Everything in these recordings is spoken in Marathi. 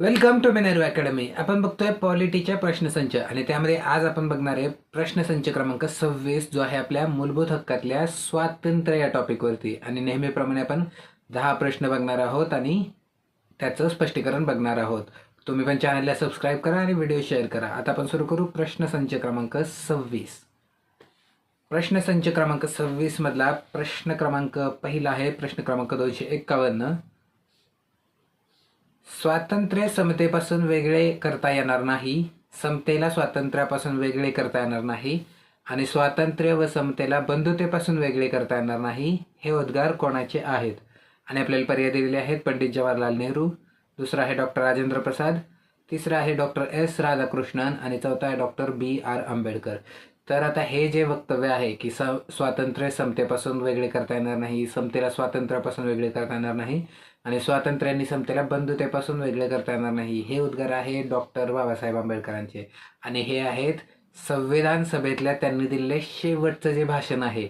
Welcome to मिनर्व academy. आपण बघतोय पॉलिटीच्या प्रश्नसंच आणि त्यामध्ये आज आपण बघणार आहे प्रश्नसंच क्रमांक 26 जो आहे आपल्या मूलभूत हक्कातल्या स्वातंत्र्य या टॉपिकवरती. आणि नेहमीप्रमाणे आपण 10 प्रश्न बघणार आहोत आणि त्याचं स्पष्टीकरण बघणार आहोत. तुम्ही पण चॅनलला सबस्क्राईब करा आणि व्हिडिओ शेअर करा. आता आपण सुरू करू प्रश्नसंच क्रमांक 26. प्रश्नसंच क्रमांक 26 मधला प्रश्न क्रमांक पहिला आहे प्रश्न क्रमांक 251. स्वातंत्र्य समतेपासून वेगळे करता येणार नाही, समतेला स्वातंत्र्यापासून वेगळे करता येणार नाही आणि स्वातंत्र्य व समतेला बंधुतेपासून वेगळे करता येणार नाही, हे उद्गार कोणाचे आहेत? आणि आपल्याला पर्याय दिलेले आहेत पंडित जवाहरलाल नेहरू, दुसरा आहे डॉक्टर राजेंद्र प्रसाद, तिसरा आहे डॉक्टर एस राधाकृष्णन आणि चौथा आहे डॉक्टर BR आंबेडकर. तर आता हे जे वक्तव्य आहे की स्वातंत्र्य समतेपासून वेगळे करता येणार नाही, समतेला स्वातंत्र्यापासून वेगळे करता येणार नाही आणि स्वातंत्र्य आणि समतेला बंधुतेपासून वेगळे करता येणार नाही, हे उद्गार आहे डॉक्टर बाबासाहेब आंबेडकरांचे. आणि हे आहेत संविधान सभेतल्या त्यांनी दिलेले शेवटचं जे भाषण आहे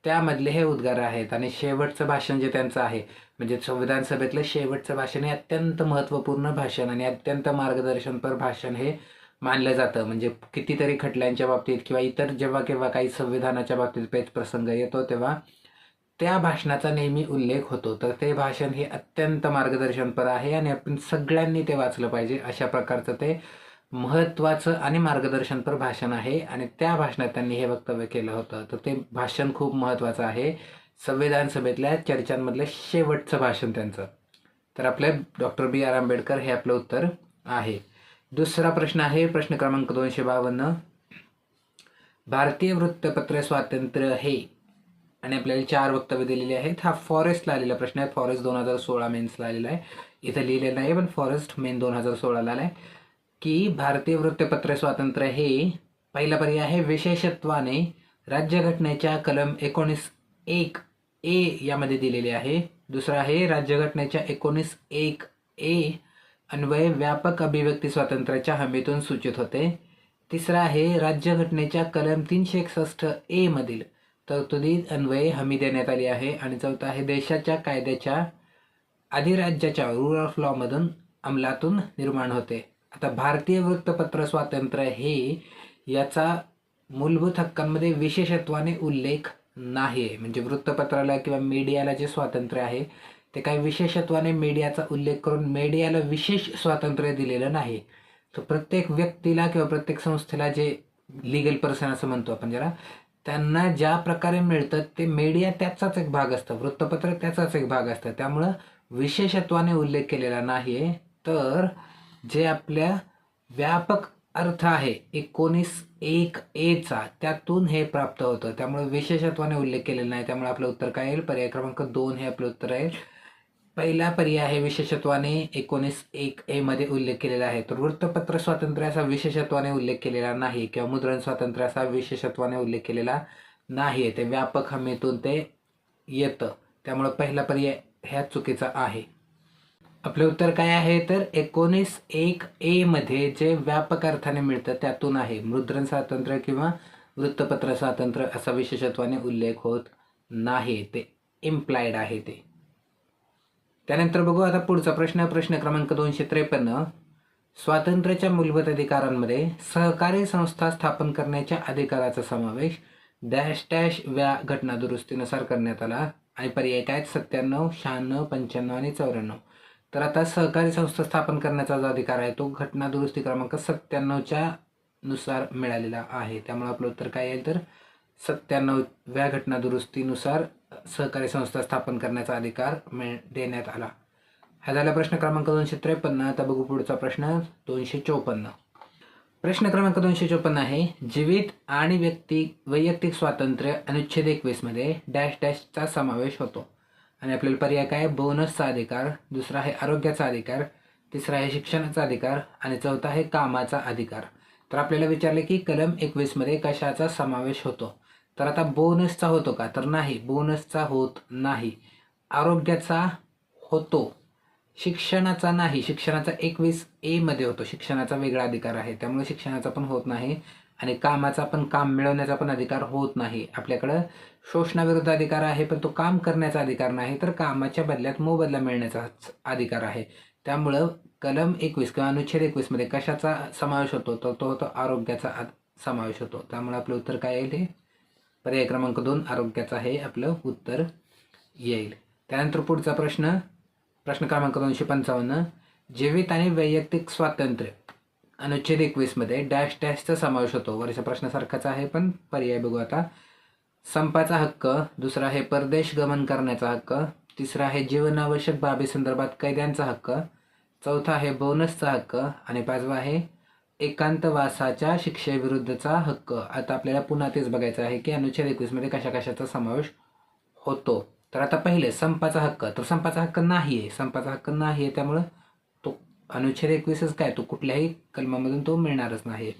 त्यामधले हे उद्गार आहेत. आणि शेवटचं भाषण जे त्यांचं आहे म्हणजे संविधान सभेतलं शेवटचं भाषण हे अत्यंत महत्त्वपूर्ण भाषण आणि अत्यंत मार्गदर्शनपर भाषण हे मानलं जातं. म्हणजे कितीतरी खटल्यांच्या बाबतीत किंवा इतर जेव्हा केव्हा काही संविधानाच्या बाबतीत पेच प्रसंग येतो तेव्हा त्या भाषणाचा नेहमी उल्लेख होतो. तर ते भाषण हे अत्यंत मार्गदर्शनपर आहे आणि आपण सगळ्यांनी ते वाचलं पाहिजे अशा प्रकारचं ते महत्त्वाचं आणि मार्गदर्शनपर भाषण आहे. आणि त्या भाषणात त्यांनी हे वक्तव्य केलं होतं. तर ते भाषण खूप महत्त्वाचं आहे, संविधान सभेतल्या चर्चांमधलं शेवटचं भाषण त्यांचं. तर आपले डॉक्टर BR आंबेडकर हे आपलं उत्तर आहे. दुसरा प्रश्न आहे प्रश्न क्रमांक 252. भारतीय वृत्तपत्र स्वातंत्र्य हे, आणि आपल्याला 4 वक्तव्य दिलेली आहेत. हा फॉरेस्टला आलेला प्रश्न आहे, फॉरेस्ट 2016 मेन्सला आलेला आहे. इथं लिहिलेलं आहे पण फॉरेस्ट मेन 2016ला आलाय की भारतीय वृत्तपत्र स्वातंत्र्य हे, पहिला पर्याय आहे विशेषत्वाने राज्यघटनेच्या कलम 19(1)(a) यामध्ये दिलेले आहे. दुसरा आहे राज्यघटनेच्या 19(1)(a) अन्वये व्यापक अभिव्यक्ती स्वातंत्र्याच्या हमीतून सूचित होते. तिसरा आहे राज्यघटनेच्या कलम 361(a) मधील तरतुदी अन्वये हमी देण्यात आली आहे. आणि चौथा आहे देशाच्या कायद्याच्या अधिराज्याच्या रूल ऑफ लॉ मधून अंमलातून निर्माण होते. आता भारतीय वृत्तपत्र स्वातंत्र्य हे याचा मूलभूत हक्कांमध्ये विशेषत्वाने उल्लेख नाही आहे. म्हणजे वृत्तपत्राला किंवा मीडियाला जे स्वातंत्र्य आहे ते काही विशेषत्वाने मीडियाचा उल्लेख करून मीडियाला विशेष स्वातंत्र्य दिलेलं नाही. तर प्रत्येक व्यक्तीला किंवा प्रत्येक संस्थेला जे लिगल पर्सन असं म्हणतो आपण ज्याला, त्यांना ज्या प्रकारे मिळतं ते मीडिया त्याचाच एक भाग असतं, वृत्तपत्र त्याचाच एक भाग असतं. त्यामुळं विशेषत्वाने उल्लेख केलेला नाही आहे. तर जे आपल्या व्यापक अर्थ आहे 19(1)(a) त्यातून हे प्राप्त होतं. त्यामुळे विशेषत्वाने उल्लेख केलेला नाही. त्यामुळे आपलं उत्तर काय येईल? पर्याय क्रमांक 2 हे आपलं उत्तर आहे. पहिला पर्याय आहे विशेषत्वाने 19(1)(a) मध्ये उल्लेख केलेला आहे. तर वृत्तपत्र स्वातंत्र्याचा विशेषत्वाने उल्लेख केलेला नाही किंवा मुद्रण स्वातंत्र्याचा विशेषत्वाने उल्लेख केलेला नाही. ते व्यापक हमीतून ते येतं. त्यामुळे पहिला पर्याय ह्या चुकीचा आहे. आपले उत्तर काय आहे? तर 19(1)(a) मध्ये जे व्यापक अर्थाने मिळतं त्यातून आहे. मुद्रण स्वातंत्र्य किंवा वृत्तपत्र स्वातंत्र्य असा विशेषत्वाने उल्लेख होत नाही, ते इम्प्लाइड आहे ते. त्यानंतर बघू आता पुढचा प्रश्न, प्रश्न क्रमांक 253. स्वातंत्र्याच्या मूलभूत अधिकारांमध्ये सहकारी संस्था स्थापन करण्याच्या अधिकाराचा समावेश डॅश डॅश व्या घटना दुरुस्तीनुसार करण्यात आला. आणि पर्याय काय? 97, 96, 95 आणि 94. तर आता सहकारी संस्था स्थापन करण्याचा जो अधिकार आहे तो घटना दुरुस्ती क्रमांक 97च्या नुसार मिळालेला आहे. त्यामुळे आपलं उत्तर काय येईल? तर 97व्या घटना दुरुस्तीनुसार सहकारी संस्था स्थापन करण्याचा अधिकार देण्यात आला. हा झाला प्रश्न क्रमांक 253. आता बघू पुढचा प्रश्न 254. प्रश्न क्रमांक 254 आहे जीवित आणि वैयक्तिक स्वातंत्र्य अनुच्छेद 21 मध्ये डॅश डॅशचा समावेश होतो. आणि आपल्याला पर्याय काय? बोनसचा अधिकार, दुसरा आहे आरोग्याचा अधिकार, तिसरा आहे शिक्षणाचा अधिकार आणि चौथा आहे कामाचा अधिकार. तर आपल्याला विचारले की कलम 21 मध्ये कशाचा समावेश होतो? तर आता बोनसचा होतो का? तर नाही, बोनसचा होत नाही. आरोग्याचा होतो, शिक्षणाचा नाही. शिक्षणाचा 21(a) मध्ये होतो, शिक्षणाचा वेगळा अधिकार आहे त्यामुळे शिक्षणाचा पण होत नाही. आणि कामाचा पण, काम मिळवण्याचा पण अधिकार होत नाही. आपल्याकडं शोषणाविरुद्ध अधिकार आहे पण तो काम करण्याचा अधिकार नाही, तर कामाच्या बदल्यात मोबदला मिळण्याचा अधिकार आहे. त्यामुळं कलम 21 किंवा अनुच्छेद 21 मध्ये कशाचा समावेश होतो, तर तो होतो आरोग्याचा समावेश होतो. त्यामुळे आपलं उत्तर काय येईल? हे पर्याय क्रमांक 2 आरोग्याचा हे आपलं उत्तर येईल. त्यानंतर पुढचा प्रश्न क्रमांक 255, जीवित आणि वैयक्तिक स्वातंत्र्य अनुच्छेद 21 मध्ये डॅश डॅशचा समावेश होतो. वरच्या प्रश्नासारखाच आहे पण पर्याय बघू आता. संपाचा हक्क, दुसरा आहे परदेश गमन करण्याचा हक्क, तिसरा आहे जीवनावश्यक बाबी संदर्भात कैद्यांचा हक्क, चौथा आहे बोनसचा हक्क आणि पाचवा आहे एकांतवासाच्या शिक्षेविरुद्धचा हक्क. आता आपल्याला पुन्हा तेच बघायचं आहे की अनुच्छेद 21 मध्ये कशा कशाचा समावेश होतो. तर आता पहिले संपाचा हक्क, तर संपाचा हक्क नाही आहे, संपाचा हक्क नाही आहे त्यामुळं तो अनुच्छेद 21च काय, तो कुठल्याही कलमामधून तो मिळणारच नाही.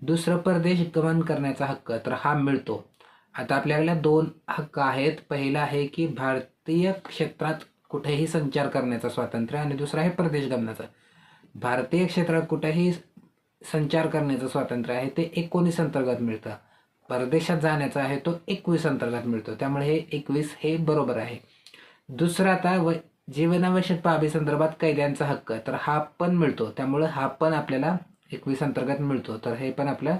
दुसरं परदेश गमन करण्याचा हक्क, तर हा मिळतो. आता आपल्याला 2 हक्क आहेत. पहिला आहे की भारतीय क्षेत्रात कुठेही संचार करण्याचा स्वातंत्र्य आणि दुसरा आहे परदेश गमनाचा. भारतीय क्षेत्रात कुठेही संचार करण्याचं स्वातंत्र्य आहे ते 19 अंतर्गत मिळतं. परदेशात जाण्याचा आहे तो 21 अंतर्गत मिळतो. त्यामुळे हे 21 हे बरोबर आहे. दुसरा आता जीवनावश्यक बाबी संदर्भात कैद्यांचा हक्क, तर हा पण मिळतो. त्यामुळं हा पण आपल्याला 21 अंतर्गत मिळतो. तर हे पण आपलं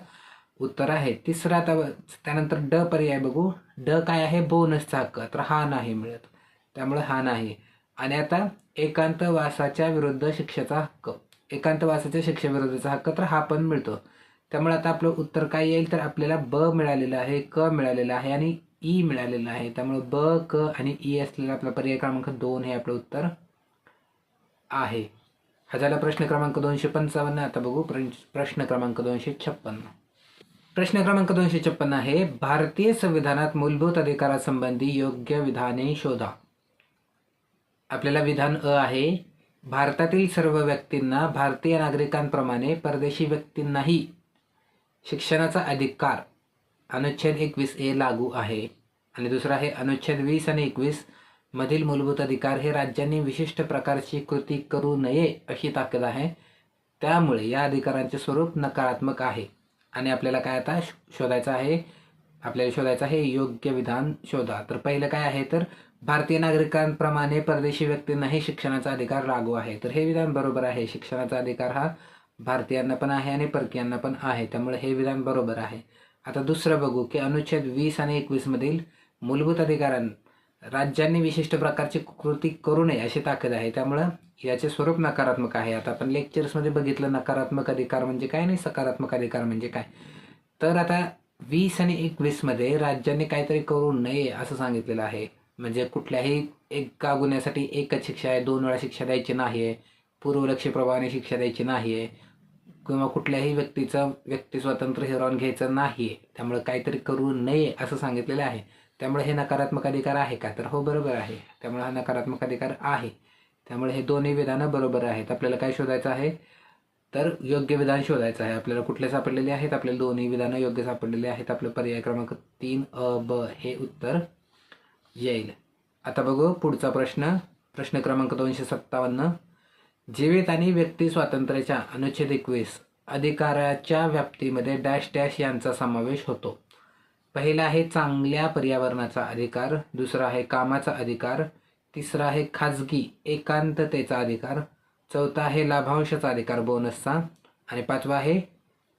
उत्तर आहे. तिसरा आता त्यानंतर ड पर्याय बघू. ड काय आहे? बोनसचा हक्क, तर हा नाही मिळत. त्यामुळे हा नाही. आणि आता एकांतवासाच्या विरुद्ध शिक्षेचा हक्क, एकांतवासाच्या शिक्षेविरुद्धचा हक्क, तर हा पण मिळतो. त्यामुळे आता आपलं उत्तर काय येईल? तर आपल्याला ब मिळालेलं आहे, क मिळालेलं आहे आणि ई मिळालेलं आहे. त्यामुळे ब, क आणि ई असलेला आपला पर्याय क्रमांक 2 हे आपलं उत्तर आहे. हा झाला प्रश्न क्रमांक 255. आता बघू प्रश्न क्रमांक 256. प्रश्न क्रमांक 256 आहे, भारतीय संविधानात मूलभूत अधिकारासंबंधी योग्य विधाने शोधा. आपल्याला विधान अ आहे, भारतातील सर्व व्यक्तींना भारतीय नागरिकांप्रमाणे परदेशी व्यक्तींनाही शिक्षणाचा अधिकार अनुच्छेद 21A लागू आहे. आणि दुसरा आहे, अनुच्छेद 20 आणि 21 मधील मूलभूत अधिकार हे राज्यांनी विशिष्ट प्रकारची कृती करू नये अशी ताकद आहे. त्यामुळे या अधिकारांचे स्वरूप नकारात्मक आहे. आणि आपल्याला काय आता शोधायचं आहे? आपल्याला शोधायचं आहे योग्य विधान शोधा. तर पहिलं काय आहे? तर भारतीय नागरिकांप्रमाणे परदेशी व्यक्तींनाही शिक्षणाचा अधिकार लागू आहे. तर हे विधान बरोबर आहे. शिक्षणाचा अधिकार हा भारतीयांना पण आहे आणि परकीयांना पण आहे. त्यामुळे हे विधान बरोबर आहे. आता दुसरं बघू की अनुच्छेद 20 आणि 21 मधील मूलभूत अधिकारांना राज्यांनी विशिष्ट प्रकारची कृती करू नये अशी ताकद आहे. त्यामुळं याचे स्वरूप नकारात्मक आहे. आता आपण लेक्चर्समध्ये बघितलं नकारात्मक अधिकार म्हणजे काय आणि सकारात्मक अधिकार म्हणजे काय. तर आता 20 आणि 21 मध्ये राज्यांनी काहीतरी करू नये असं सांगितलेलं आहे. म्हणजे कुठल्याही एका गुन्ह्यासाठी एकच शिक्षा आहे, 2 वेळा शिक्षा द्यायची नाही आहे, पूर्वलक्षीप्रमाणे शिक्षा द्यायची नाही आहे, किंवा कुठल्याही व्यक्तीचं व्यक्ती स्वातंत्र्य हिरावून घ्यायचं नाही आहे. त्यामुळे काहीतरी करू नये असं सांगितलेलं आहे. त्यामुळे हे नकारात्मक अधिकार आहे का? तर हो, बरोबर आहे. त्यामुळे हा नकारात्मक अधिकार आहे. त्यामुळे हे दोन्ही विधानं बरोबर आहेत. आपल्याला काय शोधायचं आहे? तर योग्य विधान शोधायचं आहे. आपल्याला कुठले सापडलेले आहेत? आपल्याला दोन्ही विधानं योग्य सापडलेले आहेत. आपलं पर्याय क्रमांक 3 अ, ब हे उत्तर येईल. आता बघू पुढचा प्रश्न क्रमांक 257. जीवित आणि व्यक्ती स्वातंत्र्याच्या अनुच्छेद 21 अधिकाराच्या व्याप्तीमध्ये डॅश डॅश यांचा समावेश होतो. पहिला आहे चांगल्या पर्यावरणाचा अधिकार, दुसरा आहे कामाचा अधिकार, तिसरा आहे खाजगी एकांततेचा अधिकार, चौथा आहे लाभांशाचा अधिकार बोनसचा आणि पाचवा आहे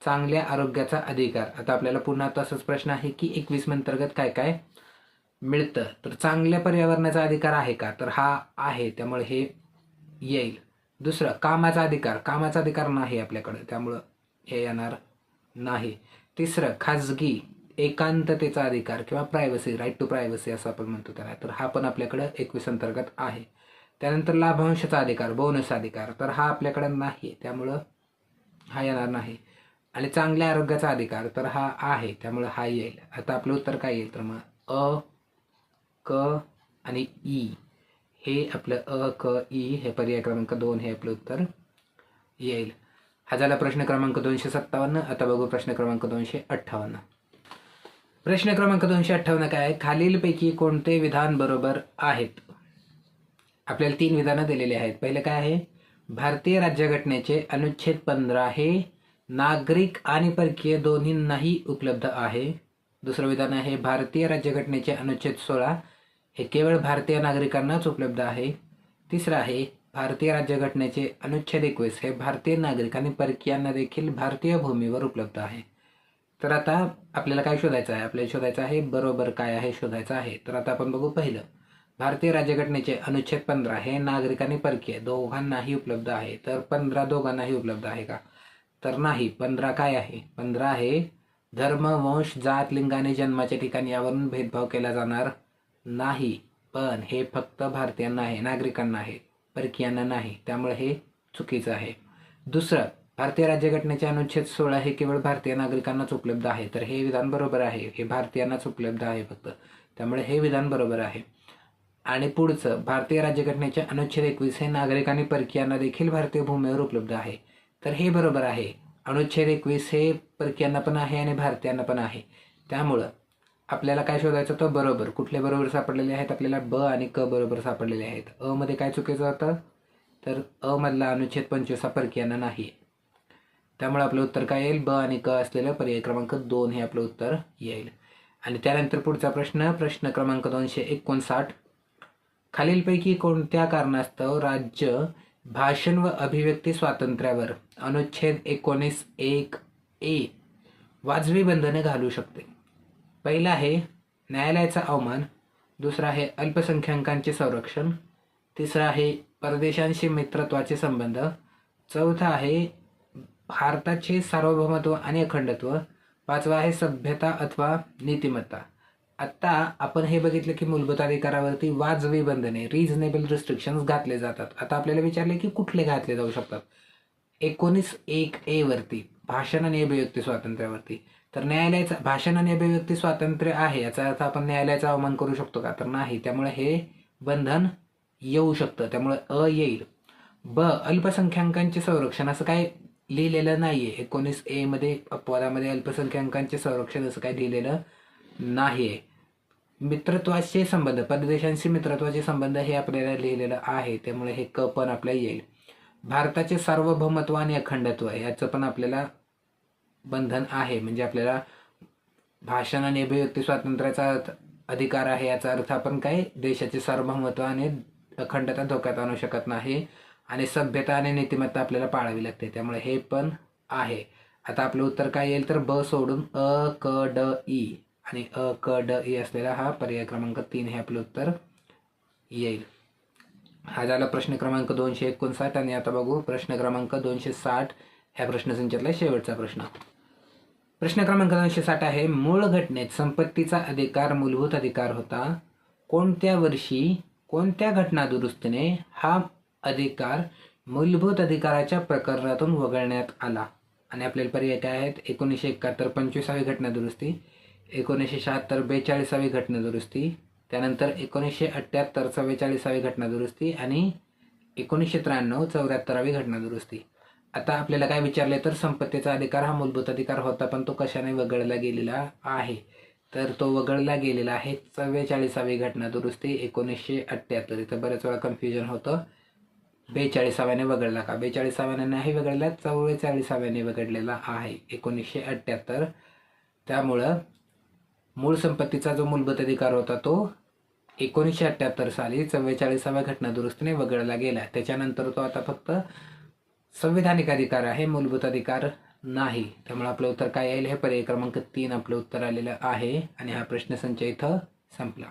चांगल्या आरोग्याचा अधिकार. आता आपल्याला पुन्हा तसाच प्रश्न आहे की 21 अंतर्गत काय काय मिळतं. तर चांगल्या पर्यावरणाचा अधिकार आहे का? तर हा आहे. त्यामुळे हे येईल. दुसरं कामाचा अधिकार नाही आपल्याकडे, त्यामुळं हे येणार नाही. तिसरं खाजगी एकांततेचा अधिकार किंवा प्रायव्हसी, राईट टू प्रायव्हसी असं आपण म्हणतो त्याला, तर हा पण आपल्याकडं 21 अंतर्गत आहे. त्यानंतर लाभांशाचा अधिकार, बोनस अधिकार, तर हा आपल्याकडे नाही, त्यामुळं हा येणार नाही. आणि चांगल्या आरोग्याचा अधिकार, तर हा आहे, त्यामुळं हा येईल. आता आपलं उत्तर काय येईल? तर मग अ, क आणि ई हे आपलं अ, क, ई हे पर्याय क्रमांक 2 हे आपलं उत्तर येईल. हा झाला प्रश्न क्रमांक 257. आता बघू प्रश्न क्रमांक 258. प्रश्न क्रमांक 258 काय आहे? खालीलपैकी कोणते विधान बरोबर आहेत? आपल्याला 3 विधानं दिलेली आहेत. पहिले काय आहे? भारतीय राज्यघटनेचे अनुच्छेद 15 हे नागरिक आणि परकीय दोन्हींनाही उपलब्ध आहे. दुसरं विधान आहे भारतीय राज्यघटनेचे अनुच्छेद 16 हे केवळ भारतीय नागरिकांनाच उपलब्ध आहे. तिसरं आहे भारतीय राज्यघटनेचे अनुच्छेद 21 हे भारतीय नागरिक आणि परकीयांना देखील भारतीय भूमीवर उपलब्ध आहे. तर आता आपल्याला काय शोधायचं आहे? आपल्याला शोधायचं आहे बरोबर काय आहे शोधायचं आहे. तर आता आपण बघू. पहिलं, भारतीय राज्यघटनेचे अनुच्छेद 15 हे नागरिक आणि परकीय दोघांनाही उपलब्ध आहे. तर 15 दोघांनाही उपलब्ध आहे का? तर नाही. 15 काय आहे? 15 आहे धर्म, वंश, जात, लिंग आणि जन्माच्या ठिकाणी यावरून भेदभाव केला जाणार नाही. पण हे फक्त भारतीयांना आहे, नागरिकांना आहे, परकीयांना नाही. त्यामुळे हे चुकीचं आहे. दुसरं, भारतीय राज्यघटनेचे अनुच्छेद 16 हे केवळ भारतीय नागरिकांनाच उपलब्ध आहे. तर हे विधान बरोबर आहे. हे भारतीयांनाच उपलब्ध आहे फक्त. त्यामुळे हे विधान बरोबर आहे. आणि पुढचं, भारतीय राज्यघटनेचे अनुच्छेद 21 हे नागरिक आणि परकीयांना देखील भारतीय भूमीवर उपलब्ध आहे. तर हे बरोबर आहे. अनुच्छेद 21 हे परकीयांना पण आहे आणि भारतीयांना पण आहे. त्यामुळं आपल्याला काय शोधायचं होतं? बरोबर. कुठले बरोबर सापडलेले आहेत? आपल्याला ब आणि क बरोबर सापडलेले आहेत. अ मध्ये काय चुकीचं होतं? तर अ मधला अनुच्छेद 25 हा परकीयांना नाही. त्यामुळे आपलं उत्तर काय येईल? ब आणि क असलेलं पर्याय क्रमांक 2 हे आपलं उत्तर येईल. आणि त्यानंतर पुढचा प्रश्न, प्रश्न क्रमांक 259. खालीलपैकी कोणत्या कारणास्तव राज्य भाषण व अभिव्यक्ती स्वातंत्र्यावर अनुच्छेद 19(1) वाजवी बंधने घालू शकते? पहिला आहे न्यायालयाचा अवमान, दुसरा आहे अल्पसंख्याकांचे संरक्षण, तिसरा आहे परदेशांशी मित्रत्वाचे संबंध, चौथा आहे भारताचे सार्वभौमत्व आणि अखंडत्व, पाचवा आहे सभ्यता अथवा नीतिमत्ता. आत्ता आपण हे बघितलं की मूलभूत अधिकारावरती वाजवी बंधने, रिझनेबल रिस्ट्रिक्शन्स घातले जातात. आता आपल्याला विचारले की कुठले घातले जाऊ शकतात? 19(1) वरती, भाषण आणि अभिव्यक्ती स्वातंत्र्यावरती. तर न्यायालयाचा भाषण आणि अभिव्यक्ती स्वातंत्र्य आहे, याचा अर्थ आपण न्यायालयाचा अवमान करू शकतो का? तर नाही. त्यामुळे हे बंधन येऊ शकतं. त्यामुळे अ येईल. ब, अल्पसंख्याकांचे संरक्षण असं काय लिहिलेलं नाहीये. 19(a) मध्ये अपवादामध्ये अल्पसंख्याकांचे संरक्षण असं काय लिहिलेलं नाहीये. मित्रत्वाचे संबंध, परदेशांशी मित्रत्वाचे संबंध हे आपल्याला लिहिलेलं आहे. त्यामुळे हे क पण आपल्याला येईल. भारताचे सार्वभौमत्व आणि अखंडत्व याचं पण आपल्याला बंधन आहे. म्हणजे आपल्याला भाषण आणि अभिव्यक्ती स्वातंत्र्याचा अधिकार आहे, याचा अर्थ आपण काय? देशाचे सार्वभौमत्व आणि अखंडता धोक्यात आणू शकत नाही आणि सभ्यता आणि नीतिमत्ता आपल्याला पाळावी लागते. त्यामुळे हे पण आहे. आता आपलं उत्तर काय येईल? तर ब सोडून अ, क, ड, ई आणि अ, क, ड, ई असलेला हा पर्याय क्रमांक 3 हे आपलं उत्तर येईल. हा झाला प्रश्न क्रमांक 259. आणि आता बघू प्रश्न क्रमांक 260 ह्या प्रश्नसंचातला शेवटचा प्रश्न. प्रश्न क्रमांक 260 आहे, मूळ घटनेत संपत्तीचा अधिकार मूलभूत अधिकार होता. कोणत्या वर्षी कोणत्या घटना दुरुस्तीने हा अधिकार मूलभूत अधिकाराच्या प्रकरणातून वगळण्यात आला? आणि आपल्याला पर्याय काय आहेत? 1971 25वी घटना दुरुस्ती, 1976 42वी घटना दुरुस्ती, त्यानंतर 1978 44वी घटना दुरुस्ती आणि 1993 74वी घटना दुरुस्ती. आता आपल्याला काय विचारले? तर संपत्तीचा अधिकार हा मूलभूत अधिकार होता, पण तो कशाने वगळला गेलेला आहे? तर तो वगळला गेलेला आहे 44वी घटना दुरुस्ती 1978. इथं बऱ्याच वेळा कन्फ्युजन होतं. 42व्याने वगळला का? 42व्याने नाही वगळला, 44व्याने वगळलेला आहे 1978. त्यामुळं मूळ संपत्तीचा जो मूलभूत अधिकार होता तो 1978 साली 44व्या घटना दुरुस्तीने वगळला गेला. त्याच्यानंतर तो आता फक्त संविधानिक अधिकार आहे, मूलभूत अधिकार नाही. त्यामुळे आपलं उत्तर काय येईल? हे पर्याय क्रमांक 3 आपलं उत्तर आलेलं आहे. आणि हा प्रश्नसंच इथं संपला.